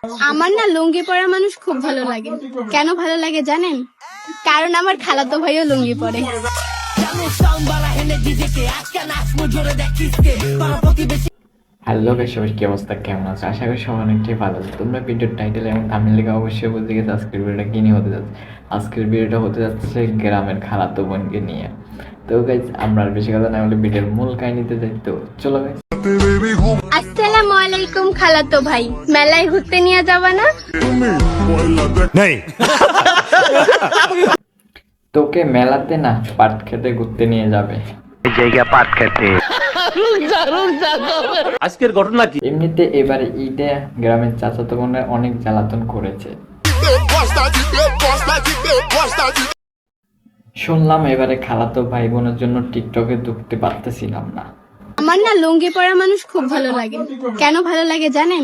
আমার না লুঙ্গি পরা মানুষ খুব ভালো লাগে। কেন ভালো লাগে জানেন? কারণ আমার খালাতো ভাইও লুঙ্গি পরে। হ্যালো গাইস, সবার কি অবস্থা, কেমন আছো? আশা করি সবাই অনেকটাই ভালো আছে। তোমরা ভিডিওর টাইটেল এবং থাম্বনেল দেখে অবশ্যই বুঝে গেছো আজকের ভিডিওটা কি নিয়ে হতে যাচ্ছে। আজকের ভিডিওটা হতে যাচ্ছে গ্রামের খালাতো বোনকে নিয়ে। তো গাইস, আমরা আর বেশি কথা না বলে ভিডিওর মূল কাহিনীতে যাই। তো চলো গাইস। আসসালামু আলাইকুম খালাতো ভাই, মেলায় ঘুরতে নিয়ে যাবা না? তোকে মেলাতে না, পাট খেতে ঘুরতে নিয়ে যাবে। আজকের ঘটনা কি? এমনিতে এবারে ঈদে গ্রামের চাচাতো বোনরা অনেক জ্বালাতন করেছে। শুনলাম এবারে খালাতো ভাই বোনের জন্য টিকটকে ঢুকতে পারতেছিলাম না। আমার না লুঙ্গি পরা মানুষ খুব ভালো লাগে। কেন ভালো লাগে জানেন?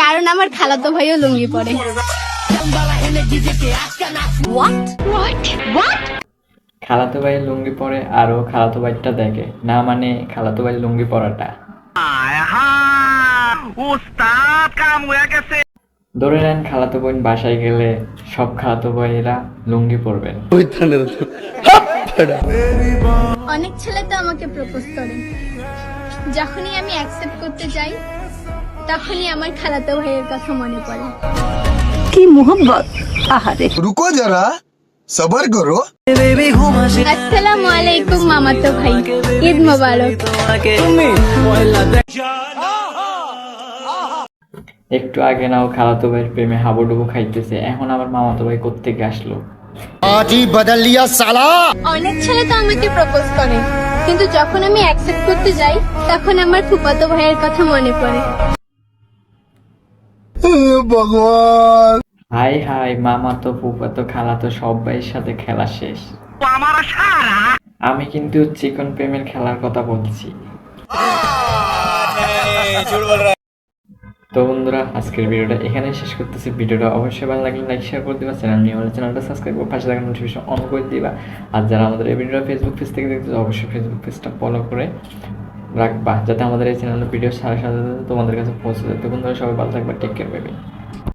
কারণ আমার খালাতো ভাইও লুঙ্গি পরে। খালাতো ভাই লুঙ্গি পরে আর ও খালাতো ভাইটা দেখে না, মানে খালাতো ভাই লুঙ্গি পরাটা। ধরে নেন খালাতো বোন বাসায় গেলে সব খালাতো ভাইয়েরা লুঙ্গি পরবেন। অনেক ছেলে তো আমাকে প্রপোজ করে, যখনই আমি অ্যাকসেপ্ট করতে যাই তখনই আমার খালাতো ভাইয়ের কথা মনে পড়ে। কি মোহব্বত! আহারে रुको जरा सबर करो। আসসালামু আলাইকুম মামাতো ভাই, ঈদ মোবারক। একটু আগে নাও খালাতো ভাইয়ের প্রেমে হাবুডুবু খাইতেছে, এখন আবার মামাতো ভাই কোত্থেকে আসলো? आज ही बदल लिया साला। অনেক ছেলে তো আমাকে প্রপোজ করে, কিন্তু যখন আমি অ্যাকসেপ্ট করতে যাই তখন আমার ফুফাতো ভাইয়ের কথা মনে পড়ে। भगवान হাই হাই, মামাতো ফুফাতো খালাতো সব ভাইয়ের সাথে খেলা শেষ। আমি কিন্তু চিকন প্রেমের খেলার কথা বলছি। তো বন্ধুরা, আজকের ভিডিওটা এখানেই শেষ করতেছি। ভিডিওটা অবশ্যই ভালো লাগলে লাইক শেয়ার করে দিবা, চ্যানেল নিয়ে হলে চ্যানেলটা সাবস্ক্রাইব করে পাশে থাকা নোটিফিকেশন অন করে দিবা। আর যারা আমাদের এই ভিডিওটা ফেসবুক পেজ থেকে দেখতে অবশ্যই ফেসবুক পেজটা ফলো করে রাখবা, যাতে আমাদের এই চ্যানেলের ভিডিও সাথে সাথে তোমাদের কাছে পৌঁছে যায়। তো বন্ধুরা, সবাই ভালো থাকবা, টেক কেয়ার, বেবি।